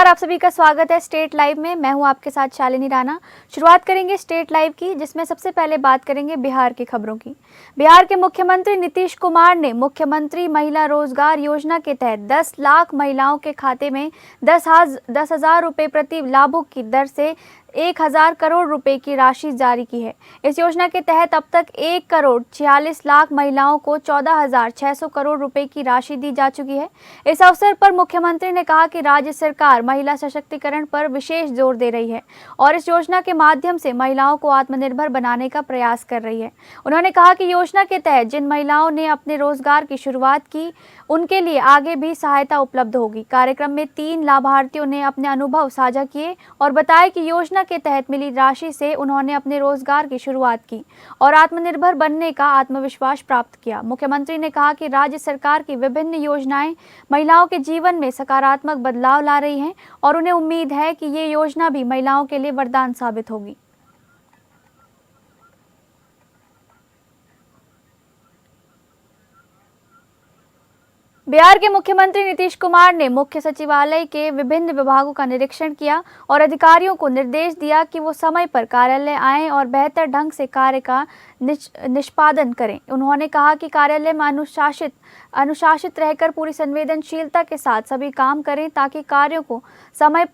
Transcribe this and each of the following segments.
आप सभी का स्वागत है स्टेट लाइव में। मैं हूं आपके साथ शालिनी राणा। शुरुआत करेंगे स्टेट लाइव की, जिसमें सबसे पहले बात करेंगे बिहार की खबरों की। बिहार के मुख्यमंत्री नीतीश कुमार ने मुख्यमंत्री महिला रोजगार योजना के तहत 10 लाख महिलाओं के खाते में 10,000 रुपये प्रति लाभुक की दर से 1,000 करोड़ रुपए की राशि जारी की है। इस योजना के तहत अब तक 1 करोड़ 46 लाख महिलाओं को 14,600 करोड़ रुपए की राशि दी जा चुकी है। इस अवसर पर मुख्यमंत्री ने कहा कि राज्य सरकार महिला सशक्तिकरण पर विशेष जोर दे रही है और इस योजना के माध्यम से महिलाओं को आत्मनिर्भर बनाने का प्रयास कर रही है। उन्होंने कहा कि योजना के तहत जिन महिलाओं ने अपने रोजगार की शुरुआत की, उनके लिए आगे भी सहायता उपलब्ध होगी। कार्यक्रम में 3 लाभार्थियों ने अपने अनुभव साझा किए और बताया कि योजना के तहत मिली राशि से उन्होंने अपने रोजगार की शुरुआत की और आत्मनिर्भर बनने का आत्मविश्वास प्राप्त किया। मुख्यमंत्री ने कहा कि राज्य सरकार की विभिन्न योजनाएं महिलाओं के जीवन में सकारात्मक बदलाव ला रही हैं और उन्हें उम्मीद है कि ये योजना भी महिलाओं के लिए वरदान साबित होगी। बिहार के मुख्यमंत्री नीतीश कुमार ने मुख्य सचिवालय के विभिन्न विभागों का निरीक्षण किया और अधिकारियों को निर्देश दिया कि वो समय पर कार्यालय आएं और बेहतर ढंग से कार्य का निष्पादन करें। उन्होंने कहा कि कार्यालय में अनुशासित रहकर पूरी संवेदनशीलता के साथ सभी काम करें ताकि कार्यों को समय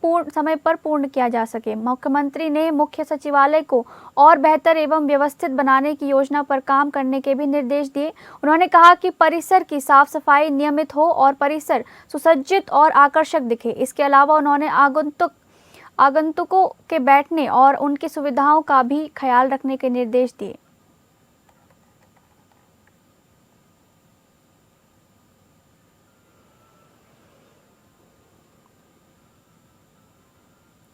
पर पूर्ण किया जा सके। मुख्यमंत्री ने मुख्य सचिवालय को और बेहतर एवं व्यवस्थित बनाने की योजना पर काम करने के भी निर्देश दिए। उन्होंने कहा कि परिसर की साफ सफाई नियमित हो और परिसर सुसज्जित और आकर्षक दिखे। इसके अलावा उन्होंने आगंतुकों के बैठने और उनकी सुविधाओं का भी ख्याल रखने के निर्देश दिए।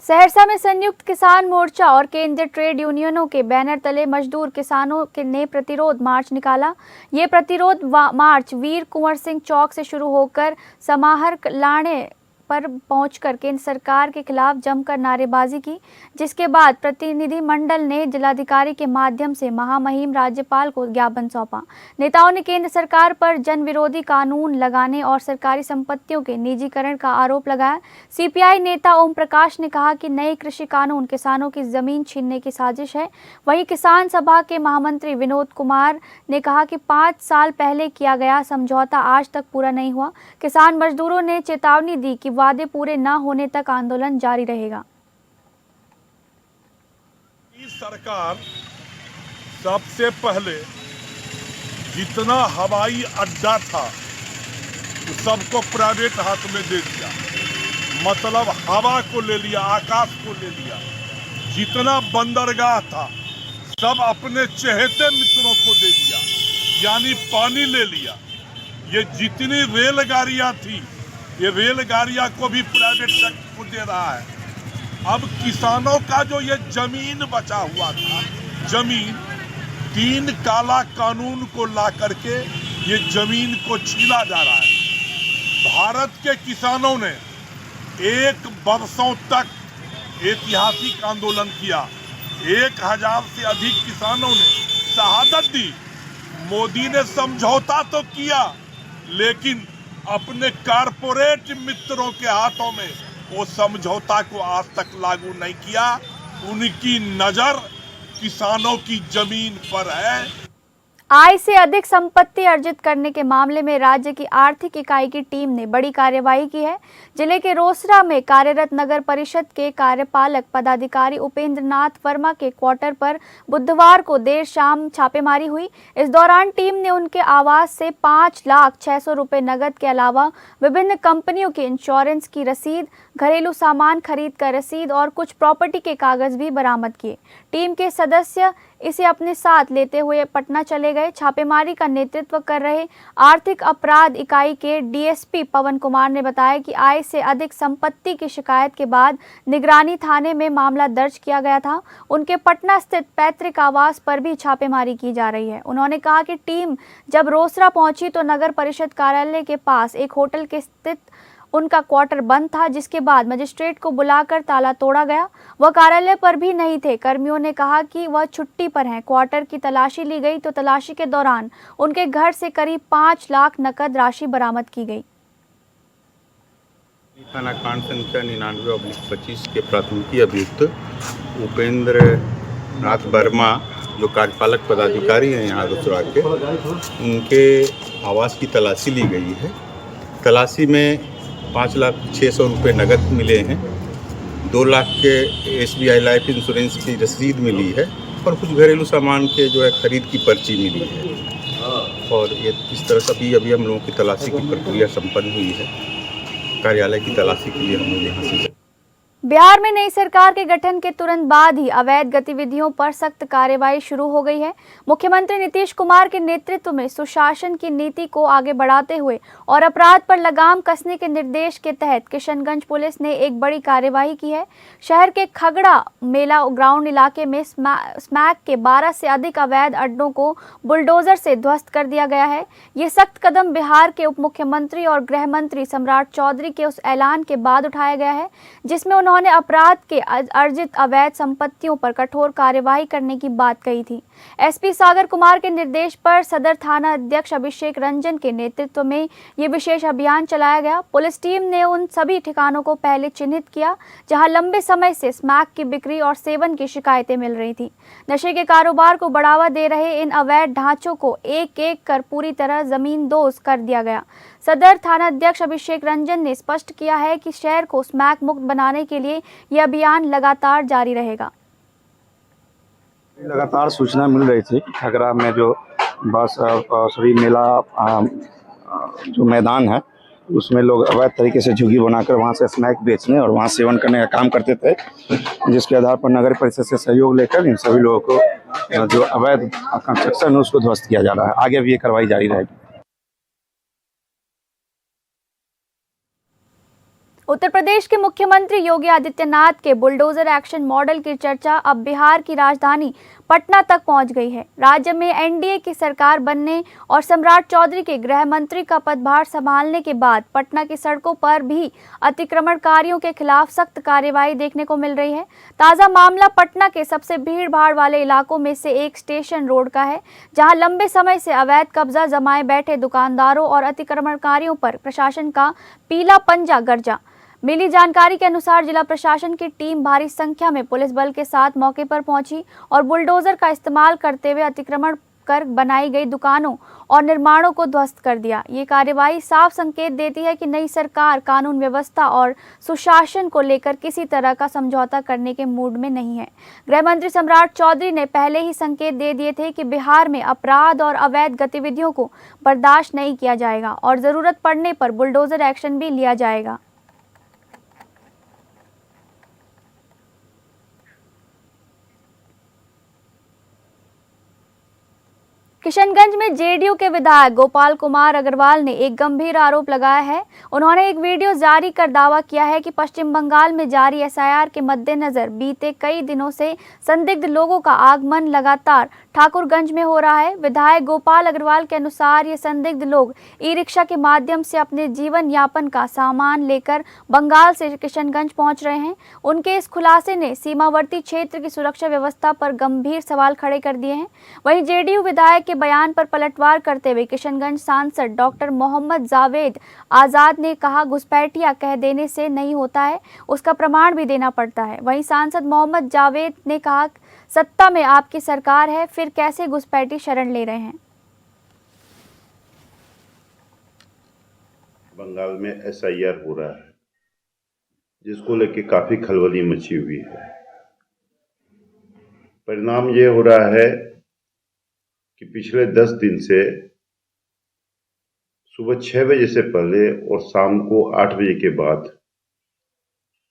सहरसा में संयुक्त किसान मोर्चा और केंद्रीय ट्रेड यूनियनों के बैनर तले मजदूर किसानों ने प्रतिरोध मार्च निकाला। ये प्रतिरोध मार्च वीर कुंवर सिंह चौक से शुरू होकर समाहर लाने पर पहुंचकर केंद्र सरकार के खिलाफ जमकर नारेबाजी की, जिसके बाद प्रतिनिधि मंडल ने जिलाधिकारी के माध्यम से महामहिम राज्यपाल को ज्ञापन सौंपा। नेताओं ने केंद्र सरकार पर जन विरोधी कानून लगाने और सरकारी संपत्तियों के निजीकरण का आरोप लगाया। सीपीआई नेता ओम प्रकाश ने कहा कि नए कृषि कानून किसानों की जमीन छीनने की साजिश है। वहीं किसान सभा के महामंत्री विनोद कुमार ने कहा कि 5 साल पहले किया गया समझौता आज तक पूरा नहीं हुआ। किसान मजदूरों ने चेतावनी दी कि वादे पूरे न होने तक आंदोलन जारी रहेगा। सरकार सबसे पहले जितना हवाई अड्डा था तो सबको प्राइवेट हाथ में दे दिया, मतलब हवा को ले लिया, आकाश को ले लिया। जितना बंदरगाह था सब अपने चहेते मित्रों को दे दिया, यानी पानी ले लिया। ये जितनी रेलगाड़ियां थी, ये रेलगाड़ियां को भी प्राइवेट सेक्टर को दे रहा है। अब किसानों का जो ये जमीन बचा हुआ था, जमीन 3 काला कानून को ला करके ये जमीन को छीना जा रहा है। भारत के किसानों ने 1 वर्षों तक ऐतिहासिक आंदोलन किया। 1000 से अधिक किसानों ने शहादत दी। मोदी ने समझौता तो किया, लेकिन अपने कारपोरेट मित्रों के हाथों में वो समझौता को आज तक लागू नहीं किया। उनकी नजर किसानों की जमीन पर है। आय से अधिक संपत्ति अर्जित करने के मामले में राज्य की आर्थिक इकाई की टीम ने बड़ी कार्यवाही की है। जिले के रोसड़ा में कार्यरत नगर परिषद के कार्यपालक पदाधिकारी उपेंद्र नाथ वर्मा के क्वार्टर पर बुधवार को देर शाम छापेमारी हुई। इस दौरान टीम ने उनके आवास से 5,600,000 रुपए नकद के अलावा विभिन्न कंपनियों के इंश्योरेंस की रसीद, घरेलू सामान खरीद का रसीद और कुछ प्रॉपर्टी के कागज भी बरामद किए। टीम के सदस्य इसे अपने साथ लेते हुए पटना चले गए। छापेमारी का नेतृत्व कर रहे आर्थिक अपराध इकाई के डीएसपी पवन कुमार ने बताया कि आय से अधिक संपत्ति की शिकायत के बाद निगरानी थाने में मामला दर्ज किया गया था। उनके पटना स्थित पैतृक आवास पर भी छापेमारी की जा रही है। उन्होंने कहा कि टीम जब रोसड़ा पहुंची तो नगर परिषद कार्यालय के पास एक होटल के स्थित उनका क्वार्टर बंद था, जिसके बाद मजिस्ट्रेट को बुलाकर ताला तोड़ा गया। वह कार्यालय पर भी नहीं थे। कर्मियों ने कहा कि वह छुट्टी पर हैं। क्वार्टर की तलाशी ली गई तो तलाशी के दौरान उनके घर से करीब 5 लाख नकद राशि बरामद की गई। थाना कांड संख्या 99/25 के प्राथमिकी अभियुक्त उपेंद्र नाथ वर्मा, जो कार्यपालक पदाधिकारी हैं यहाँ रोसड़ा के, उनके आवास की तलाशी ली गई है। तलाशी में 5,06,000 रुपये नकद मिले हैं, 2 लाख के SBI लाइफ इंश्योरेंस की रसीद मिली है और कुछ घरेलू सामान के जो है खरीद की पर्ची मिली है। और ये इस तरह से अभी हम लोगों की तलाशी की प्रक्रिया संपन्न हुई है। कार्यालय की तलाशी के लिए हम लोग यहाँ से बिहार में नई सरकार के गठन के तुरंत बाद ही अवैध गतिविधियों पर सख्त कार्रवाई शुरू हो गई है। मुख्यमंत्री नीतीश कुमार के नेतृत्व में सुशासन की नीति को आगे बढ़ाते हुए और अपराध पर लगाम कसने के निर्देश के तहत किशनगंज पुलिस ने एक बड़ी कार्रवाई की है। शहर के खगड़ा मेला ग्राउंड इलाके में स्मैक के 12 से अधिक अवैध अड्डों को बुलडोजर से ध्वस्त कर दिया गया है। ये सख्त कदम बिहार के उप मुख्यमंत्री और गृह मंत्री सम्राट चौधरी के उस ऐलान के बाद उठाया गया है जिसमें उन्होंने अपराध के अर्जित अवैध संपत्तियों पर कठोर कार्यवाही करने की बात कही थी। एसपी सागर कुमार के निर्देश पर सदर थाना अध्यक्ष अभिषेक रंजन के नेतृत्व में ये विशेष अभियान चलाया गया। पुलिस टीम ने उन सभी ठिकानों को पहले चिन्हित किया जहां लंबे समय से स्मैक की बिक्री और सेवन की शिकायतें मिल रही थी। नशे के कारोबार को बढ़ावा दे रहे इन अवैध ढांचों को एक एक कर पूरी तरह जमींदोज कर दिया गया। सदर थाना अध्यक्ष अभिषेक रंजन ने स्पष्ट किया है कि शहर को स्मैक मुक्त बनाने के लिए यह अभियान लगातार जारी रहेगा। लगातार सूचना मिल रही थी कि खगड़ा में जो बस सॉरी मेला जो मैदान है उसमें लोग अवैध तरीके से झुग्गी बनाकर वहां से स्नैक बेचने और वहां सेवन करने का काम करते थे, जिसके आधार पर नगर परिषद से सहयोग लेकर इन सभी लोगों को जो अवैध कंस्ट्रक्शन है उसको ध्वस्त किया जा रहा है। आगे भी ये कार्रवाई जारी रहेगी। उत्तर प्रदेश के मुख्यमंत्री योगी आदित्यनाथ के बुलडोजर एक्शन मॉडल की चर्चा अब बिहार की राजधानी पटना तक पहुंच गई है। राज्य में एनडीए की सरकार बनने और सम्राट चौधरी के गृह मंत्री का पदभार संभालने के बाद पटना की सड़कों पर भी अतिक्रमणकारियों के खिलाफ सख्त कार्रवाई देखने को मिल रही है। ताज़ा मामला पटना के सबसे भीड़ भाड़ वाले इलाकों में से एक स्टेशन रोड का है, जहां लंबे समय से अवैध कब्जा जमाए बैठे दुकानदारों और अतिक्रमणकारियों पर प्रशासन का पीला पंजा गरजा। मिली जानकारी के अनुसार जिला प्रशासन की टीम भारी संख्या में पुलिस बल के साथ मौके पर पहुंची और बुलडोजर का इस्तेमाल करते हुए अतिक्रमण कर बनाई गई दुकानों और निर्माणों को ध्वस्त कर दिया। ये कार्रवाई साफ संकेत देती है कि नई सरकार कानून व्यवस्था और सुशासन को लेकर किसी तरह का समझौता करने के मूड में नहीं है। गृह मंत्री सम्राट चौधरी ने पहले ही संकेत दे दिए थे कि बिहार में अपराध और अवैध गतिविधियों को बर्दाश्त नहीं किया जाएगा और जरूरत पड़ने पर बुलडोजर एक्शन भी लिया जाएगा। किशनगंज में जेडीयू के विधायक गोपाल कुमार अग्रवाल ने एक गंभीर आरोप लगाया है। उन्होंने एक वीडियो जारी कर दावा किया है कि पश्चिम बंगाल में जारी एसआईआर के मद्देनजर बीते कई दिनों से संदिग्ध लोगों का आगमन लगातार ठाकुरगंज में हो रहा है। विधायक गोपाल अग्रवाल के अनुसार ये संदिग्ध लोग ई रिक्शा के माध्यम से अपने जीवन यापन का सामान लेकर बंगाल से किशनगंज पहुंच रहे हैं। उनके इस खुलासे ने सीमावर्ती क्षेत्र की सुरक्षा व्यवस्था पर गंभीर सवाल खड़े कर दिए हैं। वहीं जेडीयू विधायक के बयान पर पलटवार करते हुए किशनगंज सांसद डॉक्टर मोहम्मद जावेद आजाद ने कहा, घुसपैठिया कह देने से नहीं होता है, उसका प्रमाण भी देना पड़ता है। वहीं सांसद मोहम्मद जावेद ने कहा, सत्ता में आपकी सरकार है, फिर कैसे घुसपैठी शरण ले रहे हैं। बंगाल में एसआईआर हो रहा है, जिसको लेके काफी खलबली मची हुई है। परिणाम ये हो रहा है कि पिछले 10 दिन से सुबह 6 बजे से पहले और शाम को 8 बजे के बाद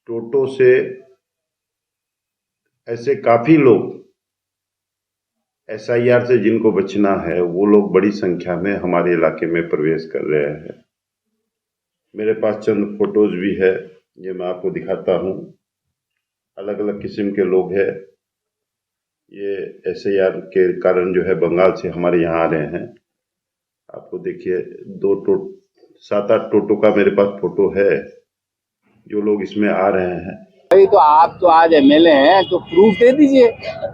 टोटो से ऐसे काफी लोग एसआईआर से जिनको बचना है वो लोग बड़ी संख्या में हमारे इलाके में प्रवेश कर रहे हैं। मेरे पास चंद फोटोज भी है, ये मैं आपको दिखाता हूँ। अलग अलग किस्म के लोग हैं। ये एसआईआर के कारण जो है बंगाल से हमारे यहाँ आ रहे हैं। आपको देखिए 7-8 टोटो का मेरे पास फोटो है, जो लोग इसमें आ रहे हैं। भाई तो आप तो आज एमएलए हैं, तो प्रूफ दे दीजिए,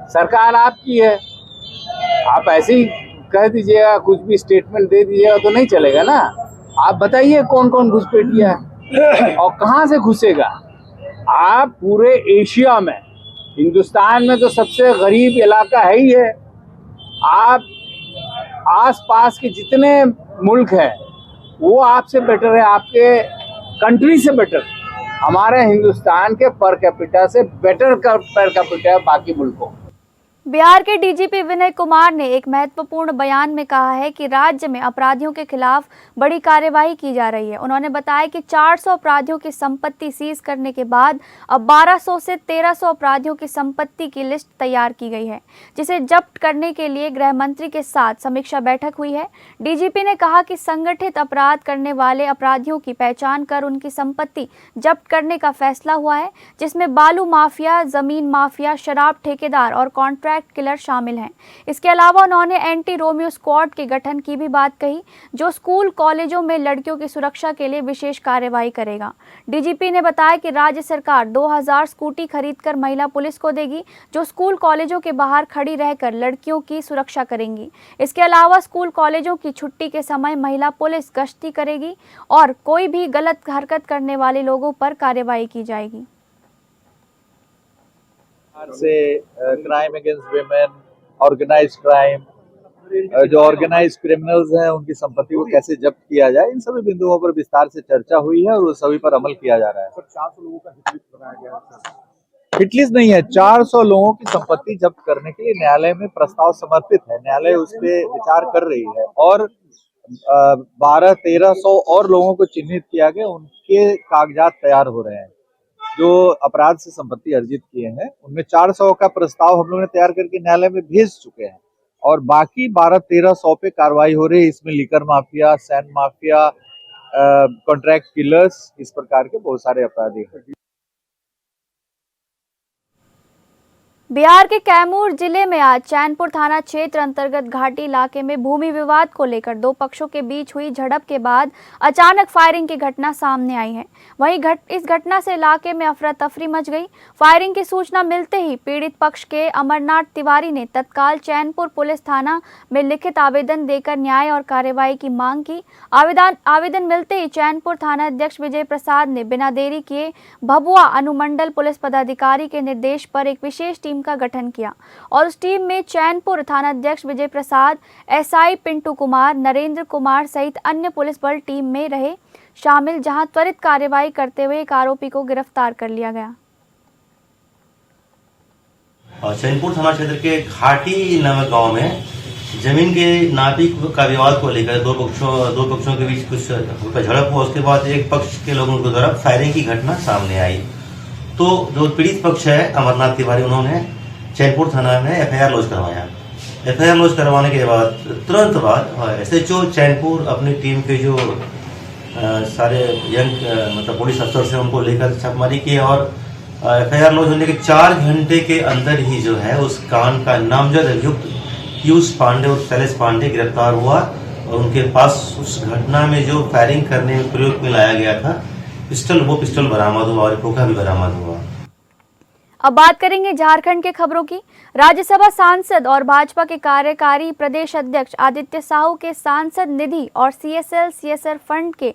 सरकार आपकी है। आप ऐसे ही कह दीजिएगा, कुछ भी स्टेटमेंट दे दीजिएगा तो नहीं चलेगा ना। आप बताइए कौन कौन घुसपैठिया है। और कहाँ से घुसेगा? आप पूरे एशिया में, हिंदुस्तान में तो सबसे गरीब इलाका है ही है। आप आसपास के जितने मुल्क हैं वो आपसे बेटर है, आपके कंट्री से बेटर। हमारे हिंदुस्तान के पर कैपिटा से बेटर पर कैपिटा है बाकी मुल्कों। बिहार के डीजीपी विनय कुमार ने एक महत्वपूर्ण बयान में कहा है कि राज्य में अपराधियों के खिलाफ बड़ी कार्यवाही की जा रही है। उन्होंने बताया कि 400 अपराधियों की संपत्ति सीज करने के बाद अब 1200 से 1300 अपराधियों की संपत्ति की लिस्ट तैयार की गई है, जिसे जब्त करने के लिए गृह मंत्री के साथ समीक्षा बैठक हुई है। डीजीपी ने कहा कि संगठित अपराध करने वाले अपराधियों की पहचान कर उनकी संपत्ति जब्त करने का फैसला हुआ है, जिसमें बालू माफिया, जमीन माफिया, शराब ठेकेदार और कॉन्ट्रैक्ट किलर शामिल हैं। इसके अलावा उन्होंने एंटी रोमियो स्क्वाड के गठन की भी बात कही, जो स्कूल कॉलेजों में लड़कियों की सुरक्षा के लिए विशेष कार्रवाई करेगा। डीजीपी ने बताया कि राज्य सरकार 2000 स्कूटी खरीदकर महिला पुलिस को देगी, जो स्कूल कॉलेजों के बाहर खड़ी रहकर लड़कियों की सुरक्षा करेंगी। इसके अलावा स्कूल कॉलेजों की छुट्टी के समय महिला पुलिस गश्ती करेगी और कोई भी गलत हरकत करने वाले लोगों पर कार्रवाई की जाएगी। से crime against women, organized crime, जो ऑर्गेनाइज्ड क्रिमिनल्स हैं उनकी संपत्ति को कैसे जब्त किया जाए, इन सभी बिंदुओं पर विस्तार से चर्चा हुई है और वो सभी पर अमल किया जा रहा है। 400 लोगों का हिटलिस्ट बनाया गया है। हिटलिस्ट नहीं है, 400 लोगों की संपत्ति जब्त करने के लिए न्यायालय में प्रस्ताव समर्पित है। न्यायालय उस पर विचार कर रही है और 1200-1300 और लोगों को चिन्हित किया गया, उनके कागजात तैयार हो रहे हैं जो अपराध से संपत्ति अर्जित किए हैं। उनमें 400 का प्रस्ताव हम लोगों ने तैयार करके न्यायालय में भेज चुके हैं और बाकी 1200-1300 पे कार्रवाई हो रही है। इसमें liquor mafia, sand mafia, contract killers, इस प्रकार के बहुत सारे अपराधी हैं। बिहार के कैमूर जिले में आज चैनपुर थाना क्षेत्र अंतर्गत घाटी इलाके में भूमि विवाद को लेकर दो पक्षों के बीच हुई झड़प के बाद अचानक फायरिंग की घटना सामने आई है। वहीं इस घटना से इलाके में अफरा तफरी मच गई। फायरिंग की सूचना मिलते ही पीड़ित पक्ष के अमरनाथ तिवारी ने तत्काल चैनपुर पुलिस थाना में लिखित आवेदन देकर न्याय और कार्रवाई की मांग की। आवेदन मिलते ही चैनपुर थाना अध्यक्ष विजय प्रसाद ने बिना देरी किए भभुआ अनुमंडल पुलिस पदाधिकारी के निर्देश पर एक विशेष टीम का गठन किया और उस टीम में चैनपुर थाना अध्यक्ष विजय प्रसाद, एसआई पिंटू कुमार, नरेंद्र कुमार सहित अन्य पुलिस बल टीम में रहे शामिल, जहां त्वरित कार्रवाई करते हुए एक आरोपी को गिरफ्तार कर लिया गया। और चैनपुर थाना क्षेत्र के घाटी नामक गांव में जमीन के नापी का विवाद को लेकर दो पक्षों के बीच कुछ झड़प हुआ। उसके बाद एक पक्ष के लोगों के द्वारा फायरिंग की घटना सामने आई। तो जो पीड़ित पक्ष है अमरनाथ तिवारी, उन्होंने चैनपुर थाना में एफआईआर लॉन्च करवाया। एफआईआर लॉन्च करवाने के बाद तुरंत बाद एसएचओ चैनपुर अपनी टीम के जो सारे यंग मतलब पुलिस अफसर से उनको लेकर छापेमारी की और एफआईआर लॉन्च होने के 4 घंटे के अंदर ही जो है उस कांड का नामजद अभियुक्त पीयूष पांडे और शैलेश पांडे गिरफ्तार हुआ और उनके पास उस घटना में जो फायरिंग करने में प्रयोग में लाया गया था वो पिस्टल बरामद हुआ और खोखा भी बरामद हुआ। अब बात करेंगे झारखंड के खबरों की। राज्यसभा सांसद और भाजपा के कार्यकारी प्रदेश अध्यक्ष आदित्य साहू के सांसद निधि और सीएसआर फंड के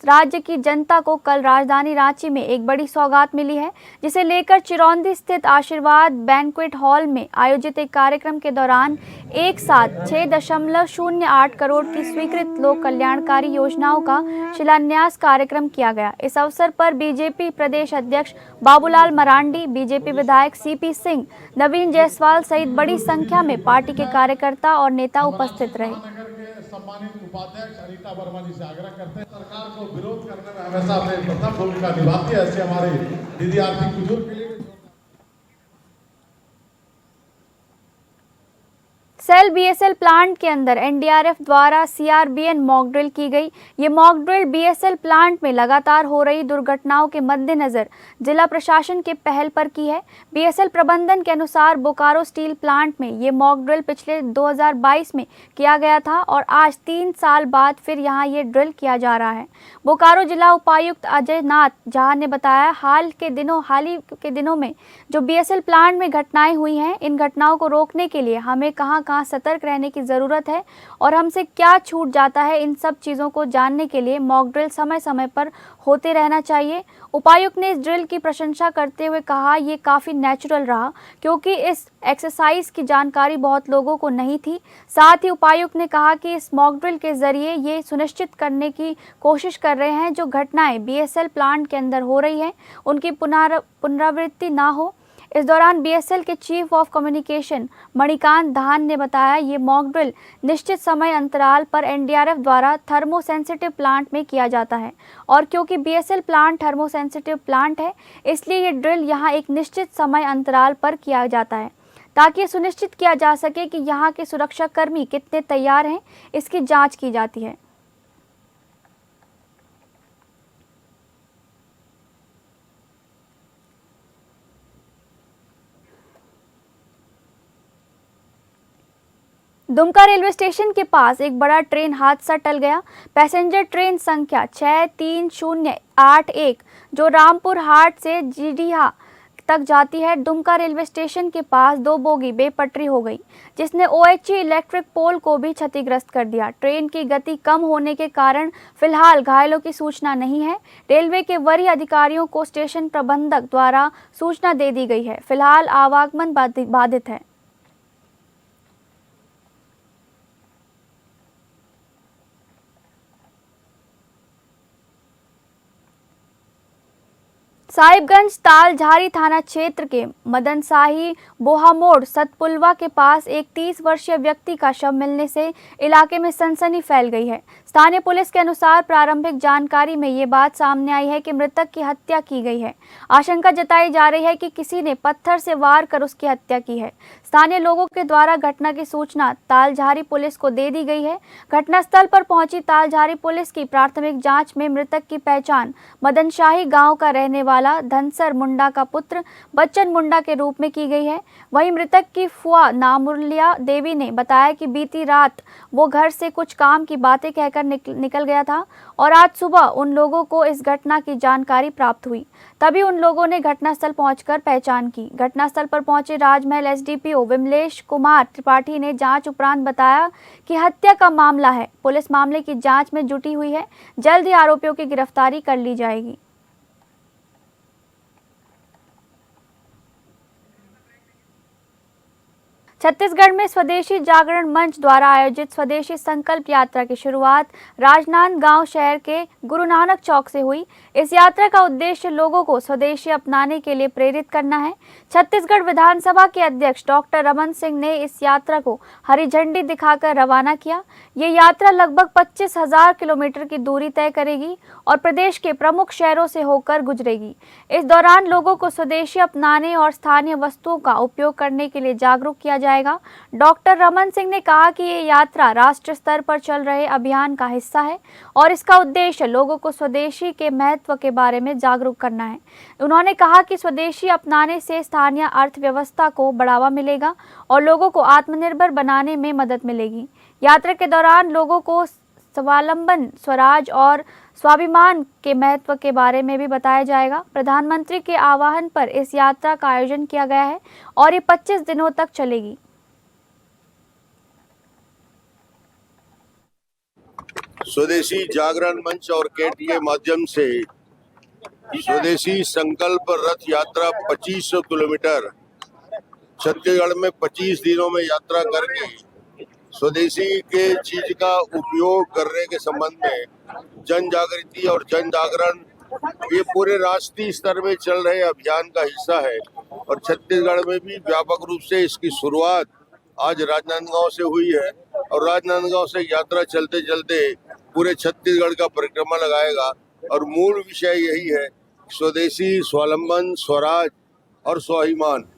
राज्य की जनता को कल राजधानी रांची में एक बड़ी सौगात मिली है, जिसे लेकर चिरौंदी स्थित आशीर्वाद बैंक्वेट हॉल में आयोजित एक कार्यक्रम के दौरान एक साथ 6.08 करोड़ की स्वीकृत लोक कल्याणकारी योजनाओं का शिलान्यास कार्यक्रम किया गया। इस अवसर पर बीजेपी प्रदेश अध्यक्ष बाबूलाल मरांडी, बीजेपी विधायक सीपी सिंह, नवीन जायसवाल सहित बड़ी संख्या में पार्टी के कार्यकर्ता और नेता उपस्थित रहे। सम्मानित उपाध्यक्ष अनीता वर्मा जी से आग्रह करते हैं, सरकार को विरोध करने में हमेशा अपनी प्रथम भूमिका निभाती है। ऐसे हमारे दीदी आर्थिक बुजुर्ग के लिए सेल बीएसएल प्लांट के अंदर एनडीआरएफ द्वारा सीआरबीएन मॉक ड्रिल की गई। ये मॉक ड्रिल बीएसएल प्लांट में लगातार हो रही दुर्घटनाओं के मद्देनजर जिला प्रशासन के पहल पर की है। बीएसएल प्रबंधन के अनुसार बोकारो स्टील प्लांट में ये मॉक ड्रिल पिछले 2022 में किया गया था और आज 3 साल बाद फिर यहां ये ड्रिल किया जा रहा है। बोकारो जिला उपायुक्त अजय नाथ जहां ने बताया, हाल ही के दिनों में जो बीएसएल प्लांट में घटनाएं हुई हैं, इन घटनाओं को रोकने के लिए हमें कहां कहाँ सतर्क रहने की ज़रूरत है और हमसे क्या छूट जाता है, इन सब चीज़ों को जानने के लिए मॉक ड्रिल समय समय पर होते रहना चाहिए। उपायुक्त ने इस ड्रिल की प्रशंसा करते हुए कहा ये काफ़ी नेचुरल रहा क्योंकि इस एक्सरसाइज की जानकारी बहुत लोगों को नहीं थी। साथ ही उपायुक्त ने कहा कि इस मॉक ड्रिल के जरिए ये सुनिश्चित करने की कोशिश कर रहे हैं जो घटनाएं बीएसएल प्लांट के अंदर हो रही हैं उनकी पुनरावृत्ति ना हो। इस दौरान बीएसएल के चीफ ऑफ कम्युनिकेशन मणिकांत धान ने बताया ये मॉक ड्रिल निश्चित समय अंतराल पर एनडीआरएफ द्वारा थर्मो सेंसिटिव प्लांट में किया जाता है और क्योंकि BSL plant thermo sensitive plant है इसलिए ये ड्रिल यहाँ एक निश्चित समय अंतराल पर किया जाता है ताकि ये सुनिश्चित किया जा सके कि यहाँ के सुरक्षाकर्मी कितने तैयार हैं, इसकी जाँच की जाती है। दुमका रेलवे स्टेशन के पास एक बड़ा ट्रेन हादसा टल गया। पैसेंजर ट्रेन संख्या 63081 जो रामपुर हाट से जीडीहा तक जाती है, दुमका रेलवे स्टेशन के पास 2 बोगी बेपटरी हो गई जिसने ओएचई इलेक्ट्रिक पोल को भी क्षतिग्रस्त कर दिया। ट्रेन की गति कम होने के कारण फिलहाल घायलों की सूचना नहीं है। रेलवे के वरीय अधिकारियों को स्टेशन प्रबंधक द्वारा सूचना दे दी गई है। फिलहाल आवागमन बाधित है। साहिबगंज तालझारी थाना क्षेत्र के मदनशाही बोहामोड़ सतपुलवा के पास एक 30 वर्षीय व्यक्ति का शव मिलने से इलाके में सनसनी फैल गई है। स्थानीय पुलिस के अनुसार प्रारंभिक जानकारी में ये बात सामने आई है कि मृतक की हत्या की गई है। आशंका जताई जा रही है कि किसी ने पत्थर से वार कर उसकी हत्या की है। स्थानीय लोगों के द्वारा घटना की सूचना तालझारी पुलिस को दे दी गई है। घटनास्थल पर पहुंची तालझारी पुलिस की प्राथमिक जांच में मृतक की पहचान मदनशाही गांव का रहने वाला धनसर मुंडा का पुत्र बच्चन मुंडा के रूप में की गई है। वहीं मृतक की फुआ नामुरलिया देवी ने बताया कि बीती रात वो घर से कुछ काम की बातें कहकर निकल गया था और आज सुबह उन लोगों को इस घटना की जानकारी प्राप्त हुई। तभी उन लोगों ने घटनास्थल पहुंचकर पहचान की। घटनास्थल पर पहुंचे राजमहल एसडीपीओ विमलेश कुमार त्रिपाठी ने जांच उपरांत बताया कि हत्या का मामला है। पुलिस मामले की जांच में जुटी हुई है। जल्द ही आरोपियों की गिरफ्तारी कर ली जाएगी। छत्तीसगढ़ में स्वदेशी जागरण मंच द्वारा आयोजित स्वदेशी संकल्प यात्रा की शुरुआत राजनांदगांव शहर के गुरु नानक चौक से हुई। इस यात्रा का उद्देश्य लोगों को स्वदेशी अपनाने के लिए प्रेरित करना है। छत्तीसगढ़ विधानसभा के अध्यक्ष डॉक्टर रमन सिंह ने इस यात्रा को हरी झंडी दिखाकर रवाना किया। ये यात्रा लगभग 25,000 किलोमीटर की दूरी तय करेगी और प्रदेश के प्रमुख शहरों से होकर गुजरेगी। इस दौरान लोगों को स्वदेशी अपनाने और स्थानीय वस्तुओं का उपयोग करने के लिए जागरूक किया जाएगा। डॉक्टर रमन सिंह ने कहा कि ये यात्रा राष्ट्रीय स्तर पर चल रहे अभियान का हिस्सा है और इसका उद्देश्य लोगों को स्वदेशी के महत्व के बारे में जागरूक करना है। उन्होंने कहा कि स्वदेशी अपनाने से स्थानीय अर्थव्यवस्था को बढ़ावा मिलेगा और लोगों को आत्मनिर्भर बनाने में मदद मिलेगी। यात्रा के दौरान लोगों को स्वावलंबन, स्वराज और स्वाभिमान के महत्व के बारे में भी बताया जाएगा। प्रधानमंत्री के आह्वान पर इस यात्रा का आयोजन किया गया है और ये 25 दिनों तक चलेगी। स्वदेशी जागरण मंच और केट के माध्यम से स्वदेशी संकल्प रथ यात्रा 2500 किलोमीटर छत्तीसगढ़ में 25 दिनों में यात्रा करके स्वदेशी के चीज का उपयोग करने के संबंध में जन जागृति और जन जागरण ये पूरे राष्ट्रीय स्तर में चल रहे अभियान का हिस्सा है और छत्तीसगढ़ में भी व्यापक रूप से इसकी शुरुआत आज राजनांदगांव से हुई है और राजनांदगांव से यात्रा चलते चलते पूरे छत्तीसगढ़ का परिक्रमा लगाएगा और मूल विषय यही है, स्वदेशी, स्वावलंबन, स्वराज और स्वाभिमान।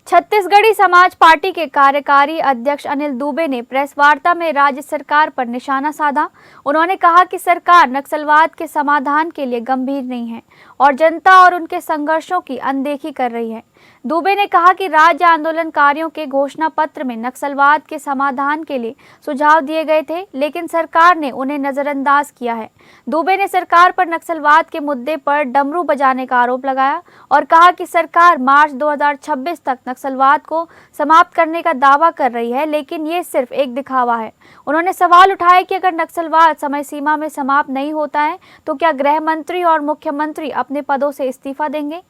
छत्तीसगढ़ी समाज पार्टी के कार्यकारी अध्यक्ष अनिल दुबे ने प्रेस वार्ता में राज्य सरकार पर निशाना साधा। उन्होंने कहा कि सरकार नक्सलवाद के समाधान के लिए गंभीर नहीं है और जनता और उनके संघर्षों की अनदेखी कर रही है। दुबे ने कहा कि राज्य आंदोलनकारियों के घोषणा पत्र में नक्सलवाद के समाधान के लिए सुझाव दिए गए थे, लेकिन सरकार ने उन्हें नजरअंदाज किया है। दुबे ने सरकार पर नक्सलवाद के मुद्दे पर डमरू बजाने का आरोप लगाया और कहा कि सरकार मार्च 2026 तक नक्सलवाद को समाप्त करने का दावा कर रही है, लेकिन ये सिर्फ एक दिखावा है। उन्होंने सवाल उठाया कि अगर नक्सलवाद समय सीमा में समाप्त नहीं होता है तो क्या गृह मंत्री और मुख्यमंत्री अपने पदों से इस्तीफा देंगे।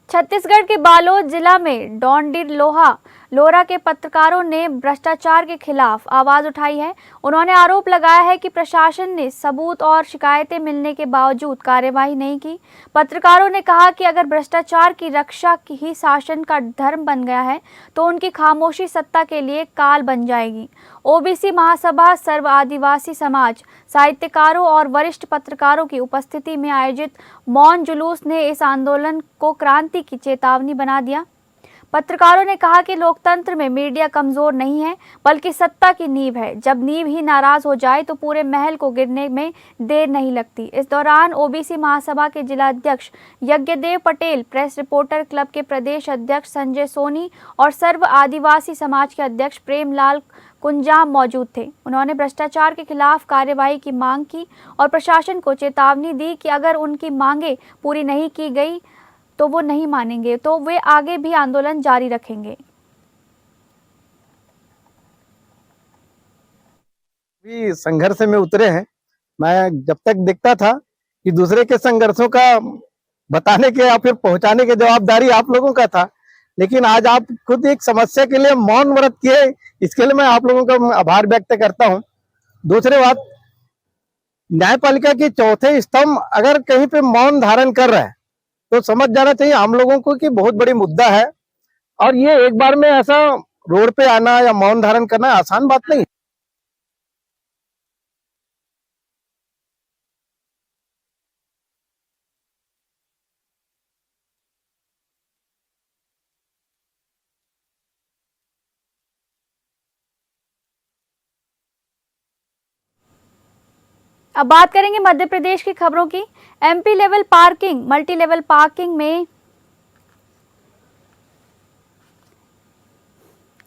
छत्तीसगढ़ के बालोद जिला में डोंडिर लोरा के पत्रकारों ने भ्रष्टाचार के खिलाफ आवाज उठाई है। उन्होंने आरोप लगाया है कि प्रशासन ने सबूत और शिकायतें मिलने के बावजूद कार्यवाही नहीं की। पत्रकारों ने कहा कि अगर भ्रष्टाचार की रक्षा ही शासन का धर्म बन गया है तो उनकी खामोशी सत्ता के लिए काल बन जाएगी। ओबीसी महासभा, सर्व आदिवासी समाज, साहित्यकारों और वरिष्ठ पत्रकारों की उपस्थिति में आयोजित मौन जुलूस ने इस आंदोलन को क्रांति की चेतावनी बना दिया। पत्रकारों ने कहा कि लोकतंत्र में मीडिया कमजोर नहीं है बल्कि सत्ता की नींव है। जब नींव ही नाराज हो जाए तो पूरे महल को गिरने में देर नहीं लगती। इस दौरान ओबीसी महासभा के जिला अध्यक्ष यज्ञदेव पटेल, प्रेस रिपोर्टर क्लब के प्रदेश अध्यक्ष संजय सोनी और सर्व आदिवासी समाज के अध्यक्ष प्रेमलाल कुंजाम मौजूद थे। उन्होंने भ्रष्टाचार के खिलाफ कार्यवाही की मांग की और प्रशासन को चेतावनी दी कि अगर उनकी मांगें पूरी नहीं की गई तो वो नहीं मानेंगे, तो वे आगे भी आंदोलन जारी रखेंगे। भी संघर्ष में उतरे हैं। मैं जब तक देखता था कि दूसरे के संघर्षों का बताने के या फिर पहुंचाने की जवाबदारी आप लोगों का था, लेकिन आज आप खुद एक समस्या के लिए मौन व्रत किए, इसके लिए मैं आप लोगों का आभार व्यक्त करता हूं। दूसरी बात, न्यायपालिका के चौथे स्तंभ अगर कहीं पे मौन धारण कर रहा है तो समझ जाना चाहिए हम लोगों को कि बहुत बड़ी मुद्दा है, और ये एक बार में ऐसा रोड पे आना या मौन धारण करना आसान बात नहीं। अब बात करेंगे मध्य प्रदेश की खबरों की। MP level parking, multi level parking में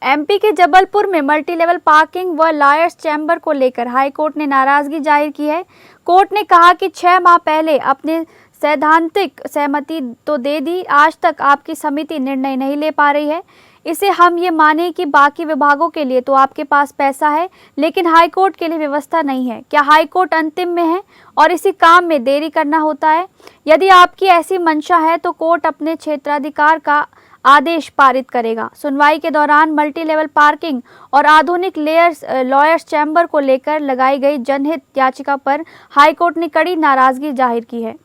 एमपी के जबलपुर में मल्टी लेवल पार्किंग व लॉयर्स चैम्बर को लेकर हाईकोर्ट ने नाराजगी जाहिर की है। कोर्ट ने कहा कि 6 माह पहले अपने सैद्धांतिक सहमति तो दे दी, आज तक आपकी समिति निर्णय नहीं ले पा रही है। इसे हम ये माने कि बाकी विभागों के लिए तो आपके पास पैसा है, लेकिन हाईकोर्ट के लिए व्यवस्था नहीं है। क्या हाईकोर्ट अंतिम में है और इसी काम में देरी करना होता है? यदि आपकी ऐसी मंशा है तो कोर्ट अपने क्षेत्राधिकार का आदेश पारित करेगा। सुनवाई के दौरान मल्टी लेवल पार्किंग और आधुनिक लॉयर्स चैम्बर को लेकर लगाई गई जनहित याचिका पर हाईकोर्ट ने कड़ी नाराजगी जाहिर की है।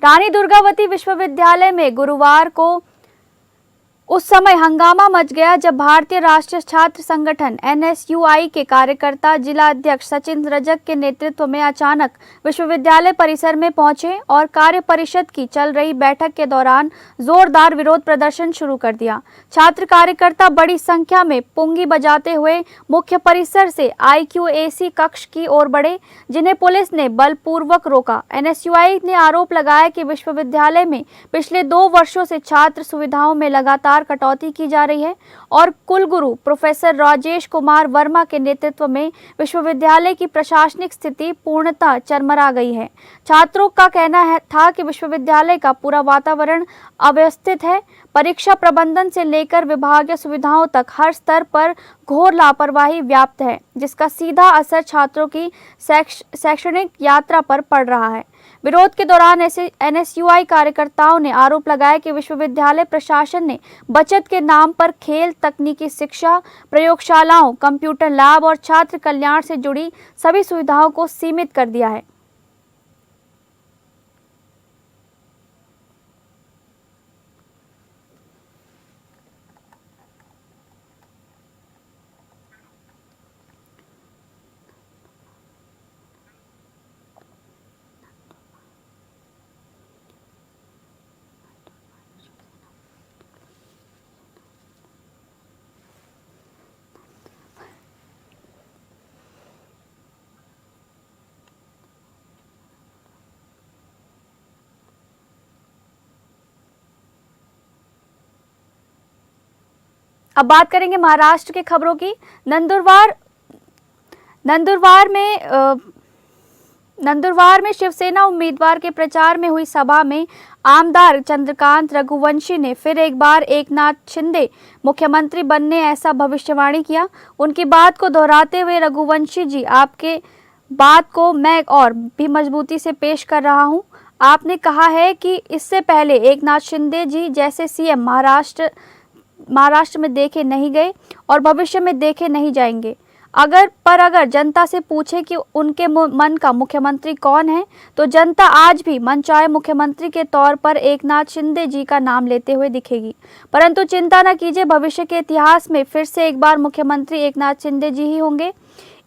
रानी दुर्गावती विश्वविद्यालय में गुरुवार को उस समय हंगामा मच गया जब भारतीय राष्ट्रीय छात्र संगठन NSUI के कार्यकर्ता जिला अध्यक्ष सचिन रजक के नेतृत्व में अचानक विश्वविद्यालय परिसर में पहुंचे और कार्य परिषद की चल रही बैठक के दौरान जोरदार विरोध प्रदर्शन शुरू कर दिया। छात्र कार्यकर्ता बड़ी संख्या में पुंगी बजाते हुए मुख्य परिसर से IQAC कक्ष की ओर बढ़े, जिन्हें पुलिस ने बलपूर्वक रोका। NSUI ने आरोप लगाया कि विश्वविद्यालय में पिछले 2 वर्षों से छात्र सुविधाओं में लगातार कटौती की जा रही है और कुलगुरु प्रोफेसर राजेश कुमार वर्मा के नेतृत्व में विश्वविद्यालय की प्रशासनिक स्थिति पूर्णतः चरमरा गई है। छात्रों का कहना था कि विश्वविद्यालय का पूरा वातावरण अव्यवस्थित है। परीक्षा प्रबंधन से लेकर विभागीय सुविधाओं तक हर स्तर पर घोर लापरवाही व्याप्त है, जिसका सीधा असर छात्रों की शैक्षणिक यात्रा पर पड़ रहा है। विरोध के दौरान NSUI कार्यकर्ताओं ने आरोप लगाया कि विश्वविद्यालय प्रशासन ने बचत के नाम पर खेल, तकनीकी शिक्षा, प्रयोगशालाओं, कंप्यूटर लैब और छात्र कल्याण से जुड़ी सभी सुविधाओं को सीमित कर दिया है। अब बात करेंगे महाराष्ट्र के खबरों की। नंदुरबार में शिवसेना उम्मीदवार के प्रचार में हुई सभा में आमदार चंद्रकांत रघुवंशी ने फिर एक बार एकनाथ शिंदे मुख्यमंत्री बनने ऐसा भविष्यवाणी किया। उनकी बात को दोहराते हुए रघुवंशी जी, आपके बात को मैं और भी मजबूती से पेश कर रहा हूं। आपने कहा है कि इससे पहले एकनाथ शिंदे जी जैसे सीएम महाराष्ट्र में देखे नहीं गए और भविष्य में देखे नहीं जाएंगे। अगर जनता से पूछे कि उनके मन का मुख्यमंत्री कौन है, तो जनता आज भी मनचाहे मुख्यमंत्री के तौर पर एकनाथ शिंदे जी का नाम लेते हुए दिखेगी। परंतु चिंता न कीजिए, भविष्य के इतिहास में फिर से एक बार मुख्यमंत्री एकनाथ शिंदे जी ही होंगे।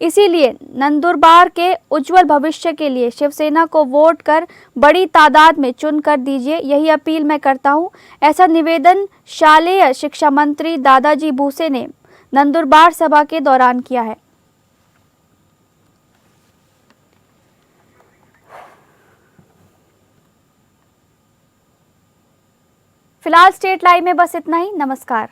इसीलिए नंदुरबार के उज्जवल भविष्य के लिए शिवसेना को वोट कर बड़ी तादाद में चुन कर दीजिए, यही अपील मैं करता हूं। ऐसा निवेदन शालेय शिक्षा मंत्री दादाजी भूसे ने नंदुरबार सभा के दौरान किया है। फिलहाल स्टेट लाइव में बस इतना ही। नमस्कार।